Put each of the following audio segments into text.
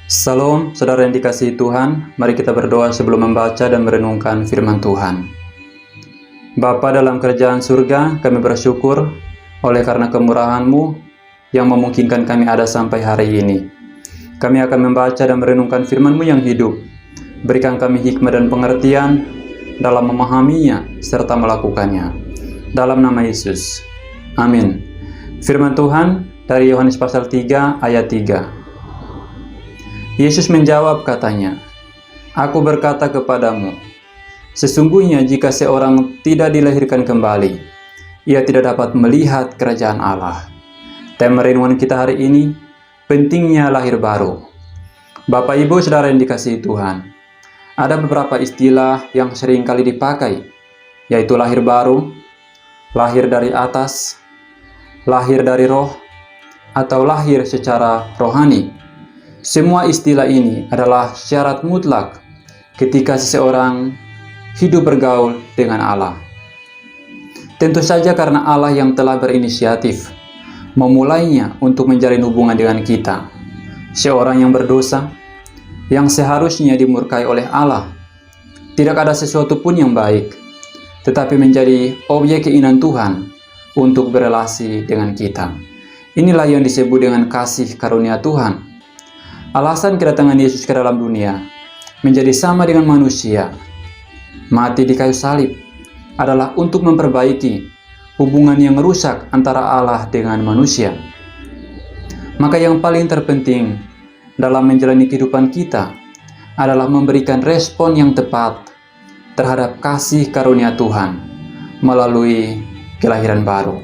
Salam, saudara yang dikasihi Tuhan. Mari kita berdoa sebelum membaca dan merenungkan firman Tuhan. Bapa dalam kerajaan surga, kami bersyukur oleh karena kemurahan-Mu yang memungkinkan kami ada sampai hari ini. Kami akan membaca dan merenungkan firman-Mu yang hidup. Berikan kami hikmat dan pengertian dalam memahaminya serta melakukannya. Dalam nama Yesus. Amin. Firman Tuhan dari Yohanes pasal 3 ayat 3. Yesus menjawab katanya, "Aku berkata kepadamu, sesungguhnya jika seorang tidak dilahirkan kembali, ia tidak dapat melihat kerajaan Allah." Tema renungan kita hari ini, pentingnya lahir baru. Bapak, Ibu, Saudara yang dikasihi Tuhan, ada beberapa istilah yang sering kali dipakai, yaitu lahir baru, lahir dari atas, lahir dari roh, atau lahir secara rohani. Semua istilah ini adalah syarat mutlak ketika seseorang hidup bergaul dengan Allah. Tentu saja karena Allah yang telah berinisiatif memulainya untuk menjalin hubungan dengan kita. Seorang yang berdosa, yang seharusnya dimurkai oleh Allah, tidak ada sesuatu pun yang baik, tetapi menjadi objek keinginan Tuhan untuk berelasi dengan kita. Inilah yang disebut dengan kasih karunia Tuhan. Alasan kedatangan Yesus ke dalam dunia menjadi sama dengan manusia, mati di kayu salib, adalah untuk memperbaiki hubungan yang rusak antara Allah dengan manusia. Maka yang paling terpenting dalam menjalani kehidupan kita adalah memberikan respon yang tepat terhadap kasih karunia Tuhan melalui kelahiran baru.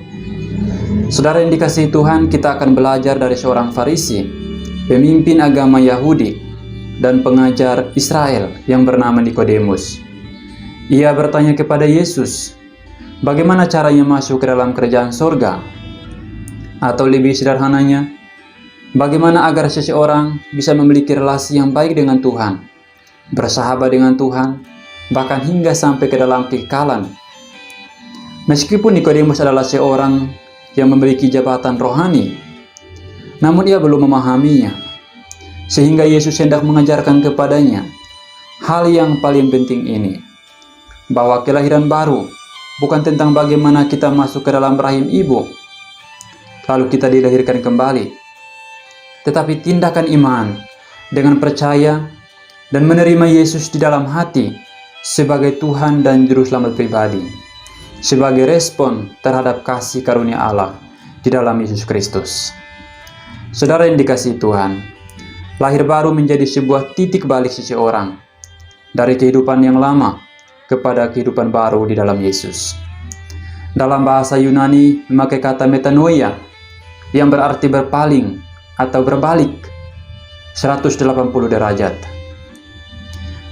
Saudara yang dikasihi Tuhan, kita akan belajar dari seorang Farisi, pemimpin agama Yahudi dan pengajar Israel yang bernama Nikodemus. Ia bertanya kepada Yesus, bagaimana caranya masuk ke dalam kerajaan sorga? Atau lebih sederhananya, bagaimana agar seseorang bisa memiliki relasi yang baik dengan Tuhan, bersahabat dengan Tuhan, bahkan hingga sampai ke dalam kekekalan. Meskipun Nikodemus adalah seorang yang memiliki jabatan rohani, namun ia belum memahaminya, sehingga Yesus hendak mengajarkan kepadanya hal yang paling penting ini, bahwa kelahiran baru bukan tentang bagaimana kita masuk ke dalam rahim ibu, lalu kita dilahirkan kembali, tetapi tindakan iman dengan percaya dan menerima Yesus di dalam hati sebagai Tuhan dan Juru Selamat pribadi, sebagai respon terhadap kasih karunia Allah di dalam Yesus Kristus. Saudara yang dikasihi Tuhan, lahir baru menjadi sebuah titik balik seseorang dari kehidupan yang lama kepada kehidupan baru di dalam Yesus. Dalam bahasa Yunani memakai kata metanoia yang berarti berpaling atau berbalik 180 derajat.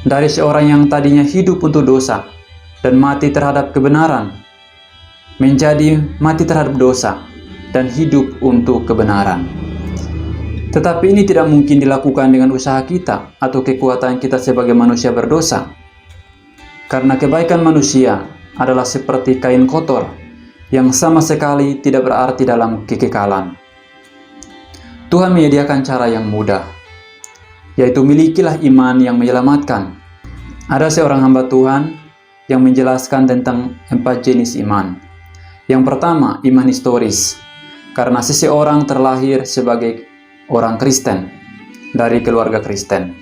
Dari seorang yang tadinya hidup untuk dosa dan mati terhadap kebenaran, menjadi mati terhadap dosa dan hidup untuk kebenaran. Tetapi ini tidak mungkin dilakukan dengan usaha kita atau kekuatan kita sebagai manusia berdosa. Karena kebaikan manusia adalah seperti kain kotor yang sama sekali tidak berarti dalam kekekalan. Tuhan menyediakan cara yang mudah, yaitu milikilah iman yang menyelamatkan. Ada seorang hamba Tuhan yang menjelaskan tentang 4 jenis iman. Yang pertama, iman historis, karena seseorang terlahir sebagai orang Kristen, dari keluarga Kristen.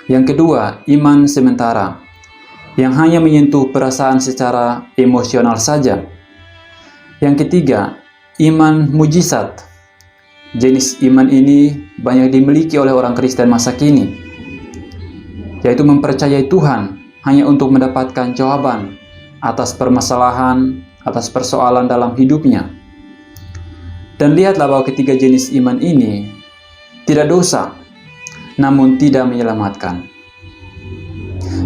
Yang kedua, iman sementara, yang hanya menyentuh perasaan secara emosional saja. Yang ketiga, iman mujizat. Jenis iman ini banyak dimiliki oleh orang Kristen masa kini, yaitu mempercayai Tuhan hanya untuk mendapatkan jawaban atas permasalahan, atas persoalan dalam hidupnya. Dan lihatlah bahwa ketiga jenis iman ini tidak dosa, namun tidak menyelamatkan.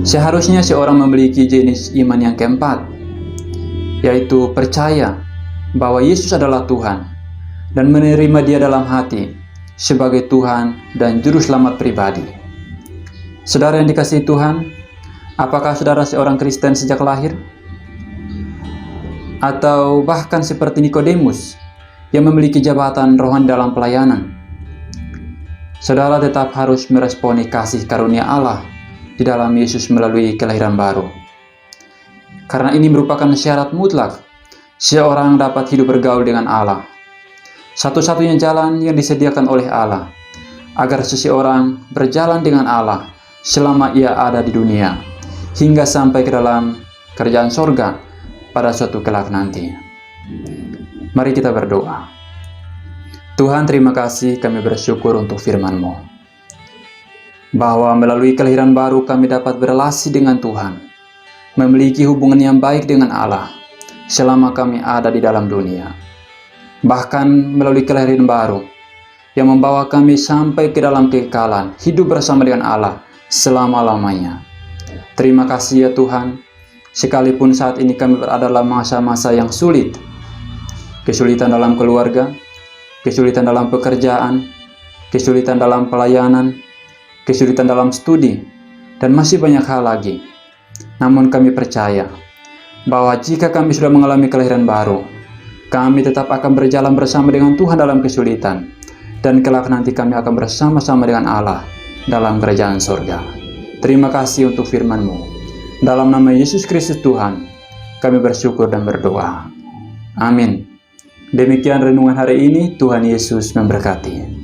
Seharusnya seorang memiliki jenis iman yang keempat, yaitu percaya bahwa Yesus adalah Tuhan dan menerima Dia dalam hati sebagai Tuhan dan Juru Selamat pribadi. Saudara yang dikasihi Tuhan, apakah saudara seorang Kristen sejak lahir? Atau bahkan seperti Nikodemus yang memiliki jabatan rohani dalam pelayanan? saudara tetap harus meresponi kasih karunia Allah di dalam Yesus melalui kelahiran baru. Karena ini merupakan syarat mutlak seorang dapat hidup bergaul dengan Allah. Satu-satunya jalan yang disediakan oleh Allah agar seseorang berjalan dengan Allah selama ia ada di dunia, hingga sampai ke dalam kerajaan sorga pada suatu kelak nanti. Mari kita berdoa. Tuhan, terima kasih, kami bersyukur untuk firman-Mu, bahwa melalui kelahiran baru kami dapat berelasi dengan Tuhan, memiliki hubungan yang baik dengan Allah selama kami ada di dalam dunia. Bahkan melalui kelahiran baru yang membawa kami sampai ke dalam kekekalan, hidup bersama dengan Allah selama-lamanya. Terima kasih ya Tuhan, sekalipun saat ini kami berada dalam masa-masa yang sulit, kesulitan dalam keluarga, kesulitan dalam pekerjaan, kesulitan dalam pelayanan, kesulitan dalam studi, dan masih banyak hal lagi. Namun kami percaya bahwa jika kami sudah mengalami kelahiran baru, kami tetap akan berjalan bersama dengan Tuhan dalam kesulitan, dan kelak nanti kami akan bersama-sama dengan Allah dalam kerajaan surga. Terima kasih untuk firman-Mu. Dalam nama Yesus Kristus Tuhan, kami bersyukur dan berdoa. Amin. Demikian renungan hari ini. Tuhan Yesus memberkati.